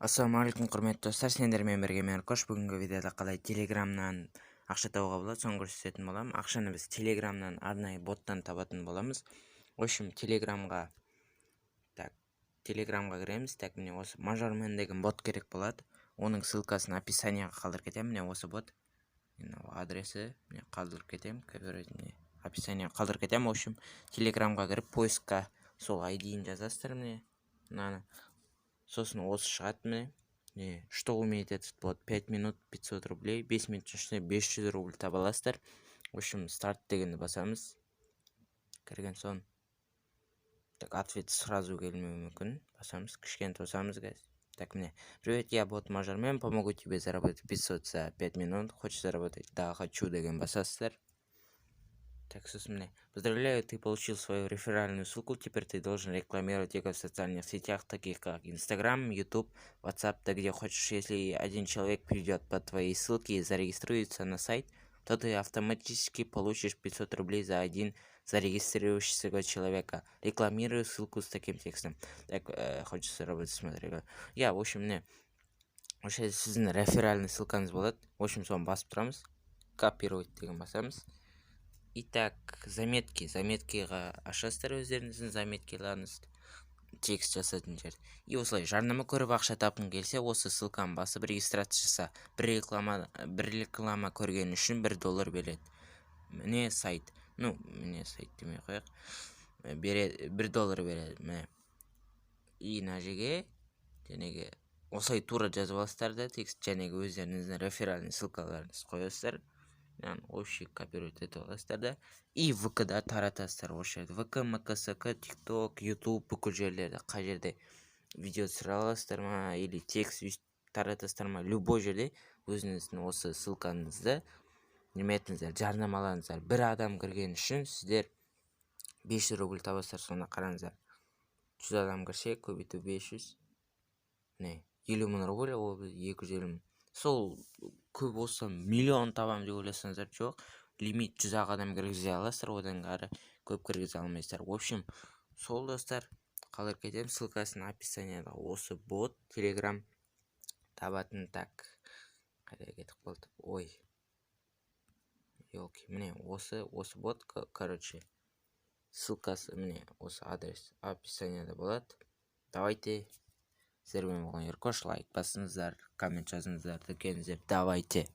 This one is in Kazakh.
Ассалаумағалейкум құрметті достар, сендермен бірге мен Аркош. Бүгінгі видеода қалай телеграмнан ақша табуға болады соны көрсететін боламын. Ақшаны біз телеграмнан арнайы боттан табатын боламыз. В общем, телеграмға кіреміз. Міне осы Majorman деген бот керек болады. Оның ссылкасын описанияға қалдырып кетемін. Міне осы бот, адресі қалдырып кетемін. Описанияға қалдырып кетемін. В общем, телеграмға кіріп поискқа сол ID-ін жазасыздар. Міне сосын осы шығады. Міне что умеет этот бот: 5 минут 500 рублей, 5 минут ішінде 500 рубль таба аласыздар. В общем, старт дегенді басамыз. Кірген соң ответ сразу келмеуі мүмкін. Басамыз, кішкене тосамыз. Міне: привет, я бот Majorman, помогу тебе заработать 500 за 5 минут. Хочешь заработать? Да, хочу деген басасыздар. Поздравляю, ты получил свою реферальную ссылку. Теперь ты должен рекламировать ее в социальных сетях, таких как Instagram, YouTube, WhatsApp, да где хочешь. Если один человек придет по твоей ссылке и зарегистрируется на сайт, то ты автоматически получишь 500 рублей за один зарегистрирующегося человека. Рекламирую ссылку с таким текстом. Так, хочется работать, смотри. В общем, вообще сіздің реферальный ссылкаңыз болады. В общем, соны басып тұрамыз. Копировать деген басамыз. Итак, заметкиға ашасыздар өздеріңіздің заметкиларыңыз, текст жасайтын жер. И осылай жарнама көріп ақша тапқың келсе, осы ссылканы басып регистрация жаса. Бір реклама көрген үшін $1 береді. Міне сайт. Міне сайт демей қояйық. $1 береді. Міне. И мына жерге осылай тура жазып аласыздар да, текст және өздеріңіздің реферальный ссылкаларыңызды қоясыздар. Общий копировать етіп аласыздар да. И ВК-да таратасыздар. ВК, МКСК, ТикТок, YouTube бүкіл жерлерде, қай жерде видео түсіре аласыздар ма, или текст таратасыздар ма, любой жерде өзіңіздің осы ссылкаңызды неметіңіздер, жарнамалаңыздар. Бір адам кірген үшін сіздер 500 рубль табасыздар. Сонда қараңыздар. 100 адам кірсе, көбейту 500. 50 мың рубль, ол 250 мың. Сол көп болса миллион табам деп ойласаңыздар, жоқ. Лимит 100 адам кіргізе аласыздар, одан ары көп кіргізе алмайсыздар. В общем, сол достар, қалдырып кетемін ссылкасын описанияда. Осы бот Telegram табатын. Так, қайда кетіп қалды? Ой. Елки, міне осы бот, короче, ссылкасы міне осы адрес описанияда болады. Давайте. Сіздермен болған Еркош, лайк басыңыздар, коммент жазыңыздар, давайте.